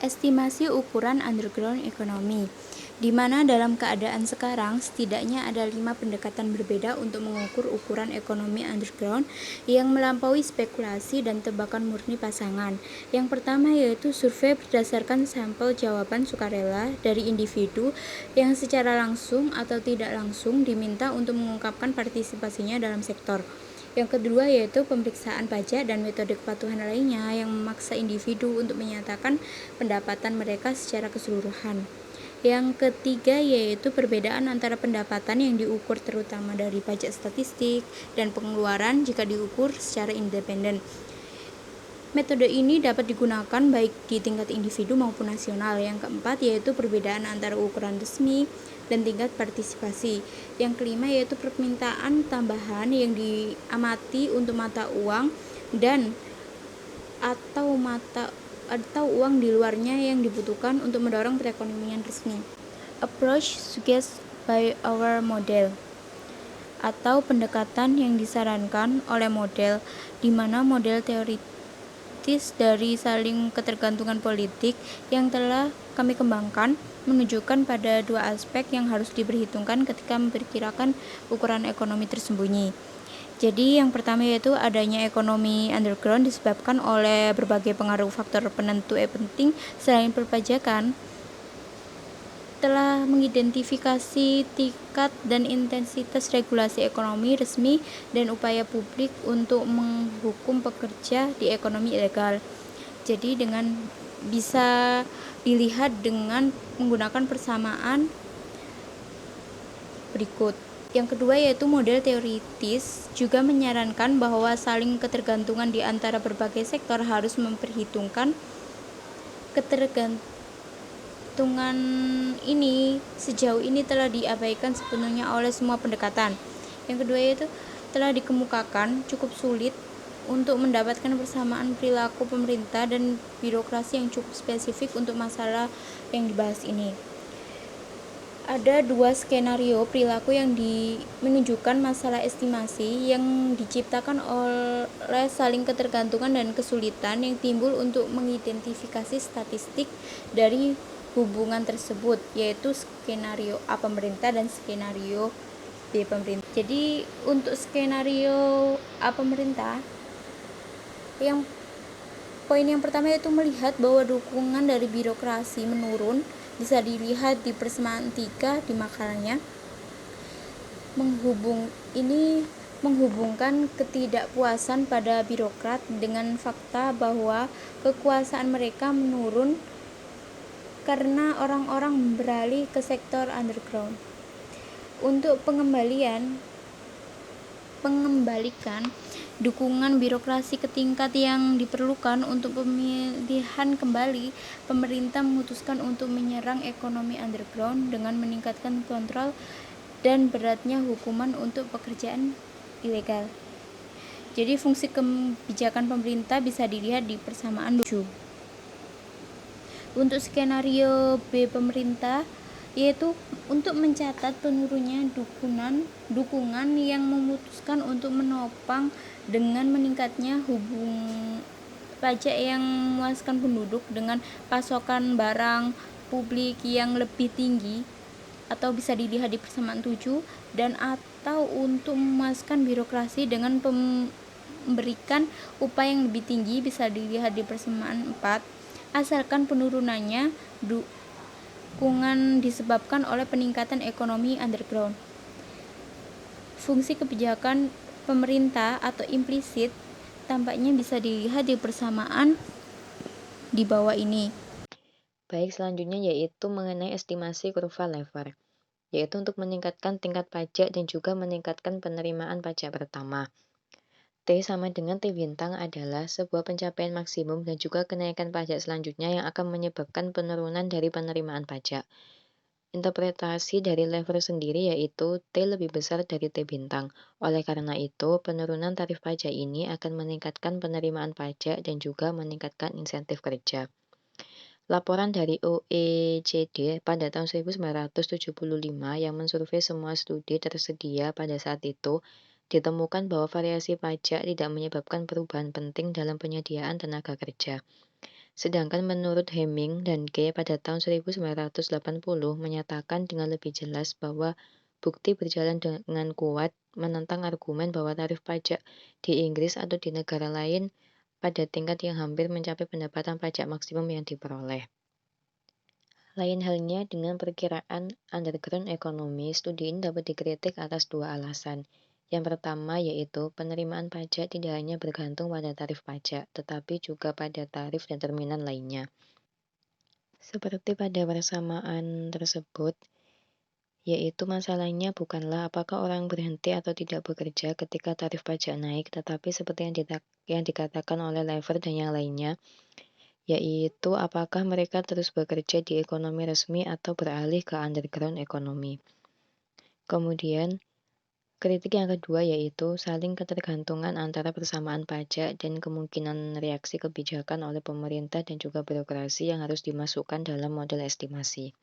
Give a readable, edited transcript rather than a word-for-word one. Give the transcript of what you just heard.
Estimasi ukuran underground economy, di mana dalam keadaan sekarang setidaknya ada 5 pendekatan berbeda untuk mengukur ukuran ekonomi underground yang melampaui spekulasi dan tebakan murni pasangan. Yang pertama yaitu survei berdasarkan sampel jawaban sukarela dari individu yang secara langsung atau tidak langsung diminta untuk mengungkapkan partisipasinya dalam sektor. Yang kedua yaitu pemeriksaan pajak dan metode kepatuhan lainnya yang memaksa individu untuk menyatakan pendapatan mereka secara keseluruhan. Yang ketiga yaitu perbedaan antara pendapatan yang diukur terutama dari pajak statistik dan pengeluaran jika diukur secara independen. Metode ini dapat digunakan baik di tingkat individu maupun nasional. Yang keempat yaitu perbedaan antara ukuran resmi dan tingkat partisipasi. Yang kelima yaitu permintaan tambahan yang diamati untuk mata uang dan atau uang di luarnya yang dibutuhkan untuk mendorong perekonomian resmi. Approach suggested by our model atau pendekatan yang disarankan oleh model, di mana model teoritis dari saling ketergantungan politik yang telah kami kembangkan menunjukkan pada dua aspek yang harus diperhitungkan ketika memperkirakan ukuran ekonomi tersembunyi. Jadi yang pertama yaitu adanya ekonomi underground disebabkan oleh berbagai pengaruh faktor penentu penting selain perpajakan. Telah mengidentifikasi tingkat dan intensitas regulasi ekonomi resmi dan upaya publik untuk menghukum pekerja di ekonomi ilegal. Jadi dengan bisa dilihat dengan menggunakan persamaan berikut. Yang kedua yaitu model teoritis juga menyarankan bahwa saling ketergantungan di antara berbagai sektor harus memperhitungkan ketergantungan ini sejauh ini telah diabaikan sepenuhnya oleh semua pendekatan. Yang kedua yaitu telah dikemukakan cukup sulit untuk mendapatkan persamaan perilaku pemerintah dan birokrasi yang cukup spesifik untuk masalah yang dibahas ini. Ada dua skenario perilaku yang menunjukkan masalah estimasi yang diciptakan oleh saling ketergantungan dan kesulitan yang timbul untuk mengidentifikasi statistik dari hubungan tersebut, yaitu skenario A pemerintah dan skenario B pemerintah. Jadi untuk skenario A pemerintah, poin yang pertama yaitu melihat bahwa dukungan dari birokrasi menurun. Bisa dilihat di persamaan 3 di makalahnya. Menghubungkan ketidakpuasan pada birokrat dengan fakta bahwa kekuasaan mereka menurun karena orang-orang beralih ke sektor underground. Untuk pengembalikan dukungan birokrasi ke tingkat yang diperlukan untuk pemilihan kembali, pemerintah memutuskan untuk menyerang ekonomi underground dengan meningkatkan kontrol dan beratnya hukuman untuk pekerjaan ilegal. Jadi fungsi kebijakan pemerintah bisa dilihat di persamaan 7. Untuk skenario B pemerintah yaitu untuk mencatat penurunnya dukungan yang memutuskan untuk menopang dengan meningkatnya hubung pajak yang memuaskan penduduk dengan pasokan barang publik yang lebih tinggi, atau bisa dilihat di persamaan 7, dan atau untuk memuaskan birokrasi dengan memberikan upah yang lebih tinggi, bisa dilihat di persamaan 4, asalkan penurunannya dukungan disebabkan oleh peningkatan ekonomi underground. Fungsi kebijakan pemerintah atau implisit tampaknya bisa dilihat di persamaan di bawah ini. Baik, selanjutnya yaitu mengenai estimasi kurva lever, yaitu untuk meningkatkan tingkat pajak dan juga meningkatkan penerimaan pajak pertama. T sama dengan T bintang adalah sebuah pencapaian maksimum dan juga kenaikan pajak selanjutnya yang akan menyebabkan penurunan dari penerimaan pajak. Interpretasi dari lever sendiri yaitu T lebih besar dari T bintang. Oleh karena itu, penurunan tarif pajak ini akan meningkatkan penerimaan pajak dan juga meningkatkan insentif kerja. Laporan dari OECD pada tahun 1975 yang mensurvei semua studi tersedia pada saat itu, ditemukan bahwa variasi pajak tidak menyebabkan perubahan penting dalam penyediaan tenaga kerja. Sedangkan menurut Hemming dan Kay pada tahun 1980 menyatakan dengan lebih jelas bahwa bukti berjalan dengan kuat menentang argumen bahwa tarif pajak di Inggris atau di negara lain pada tingkat yang hampir mencapai pendapatan pajak maksimum yang diperoleh. Lain halnya dengan perkiraan underground economy, studi ini dapat dikritik atas dua alasan. Yang pertama yaitu penerimaan pajak tidak hanya bergantung pada tarif pajak, tetapi juga pada tarif determinan lainnya. Seperti pada persamaan tersebut, yaitu masalahnya bukanlah apakah orang berhenti atau tidak bekerja ketika tarif pajak naik, tetapi seperti yang dikatakan oleh Lever dan yang lainnya, yaitu apakah mereka terus bekerja di ekonomi resmi atau beralih ke underground economy. Kemudian, kritik yang kedua yaitu saling ketergantungan antara persamaan pajak dan kemungkinan reaksi kebijakan oleh pemerintah dan juga birokrasi yang harus dimasukkan dalam model estimasi.